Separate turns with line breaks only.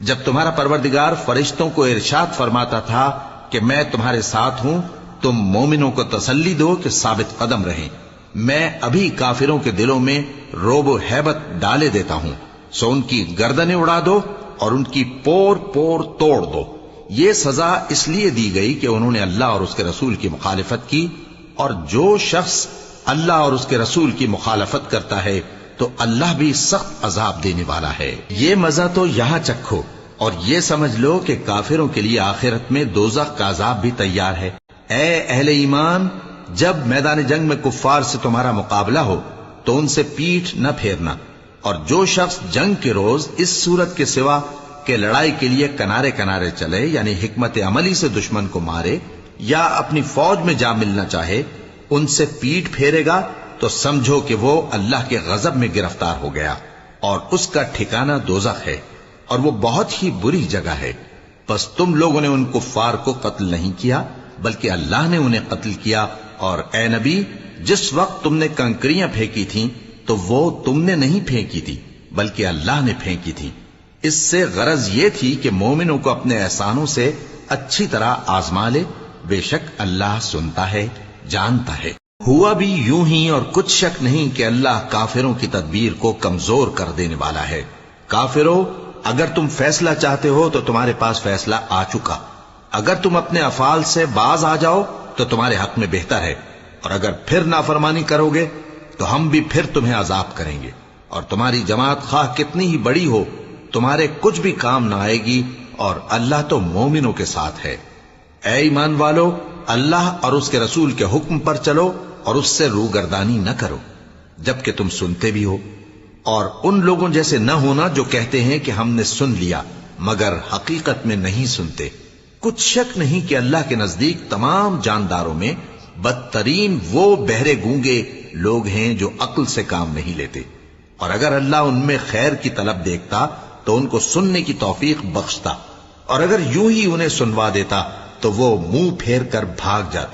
جب تمہارا پروردگار فرشتوں کو ارشاد فرماتا تھا کہ میں تمہارے ساتھ ہوں، تم مومنوں کو تسلی دو کہ ثابت قدم رہیں، میں ابھی کافروں کے دلوں میں روب و ہیبت ڈالے دیتا ہوں، سو ان کی گردنیں اڑا دو اور ان کی پور پور توڑ دو۔ یہ سزا اس لیے دی گئی کہ انہوں نے اللہ اور اس کے رسول کی مخالفت کی، اور جو شخص اللہ اور اس کے رسول کی مخالفت کرتا ہے تو اللہ بھی سخت عذاب دینے والا ہے۔ یہ مزہ تو یہاں چکھو، اور یہ سمجھ لو کہ کافروں کے لیے آخرت میں دوزخ کا عذاب بھی تیار ہے۔ اے اہل ایمان، جب میدان جنگ میں کفار سے تمہارا مقابلہ ہو تو ان سے پیٹھ نہ پھیرنا، اور جو شخص جنگ کے روز اس صورت کے سوا کہ لڑائی کے لیے کنارے کنارے چلے، یعنی حکمت عملی سے دشمن کو مارے یا اپنی فوج میں جا ملنا چاہے، ان سے پیٹھ پھیرے گا تو سمجھو کہ وہ اللہ کے غضب میں گرفتار ہو گیا، اور اس کا ٹھکانہ دوزخ ہے، اور وہ بہت ہی بری جگہ ہے۔ پس تم لوگوں نے ان کفار کو قتل نہیں کیا بلکہ اللہ نے انہیں قتل کیا، اور اے نبی، جس وقت تم نے کنکریاں پھینکی تھیں تو وہ تم نے نہیں پھینکی تھی بلکہ اللہ نے پھینکی تھی۔ اس سے غرض یہ تھی کہ مومنوں کو اپنے احسانوں سے اچھی طرح آزما لے، بے شک اللہ سنتا ہے، جانتا ہے۔ ہوا بھی یوں ہی، اور کچھ شک نہیں کہ اللہ کافروں کی تدبیر کو کمزور کر دینے والا ہے۔ کافروں، اگر تم فیصلہ چاہتے ہو تو تمہارے پاس فیصلہ آ چکا، اگر تم اپنے افعال سے باز آ جاؤ تو تمہارے حق میں بہتر ہے، اور اگر پھر نافرمانی کرو گے تو ہم بھی پھر تمہیں عذاب کریں گے، اور تمہاری جماعت خواہ کتنی ہی بڑی ہو تمہارے کچھ بھی کام نہ آئے گی، اور اللہ تو مومنوں کے ساتھ ہے۔ اے ایمان والو، اللہ اور اس کے رسول کے حکم پر چلو اور اس سے روگردانی نہ کرو جبکہ تم سنتے بھی ہو، اور ان لوگوں جیسے نہ ہونا جو کہتے ہیں کہ ہم نے سن لیا مگر حقیقت میں نہیں سنتے۔ کچھ شک نہیں کہ اللہ کے نزدیک تمام جانداروں میں بدترین وہ بہرے گونگے لوگ ہیں جو عقل سے کام نہیں لیتے، اور اگر اللہ ان میں خیر کی طلب دیکھتا تو ان کو سننے کی توفیق بخشتا، اور اگر یوں ہی انہیں سنوا دیتا تو وہ منہ پھیر کر بھاگ جاتے۔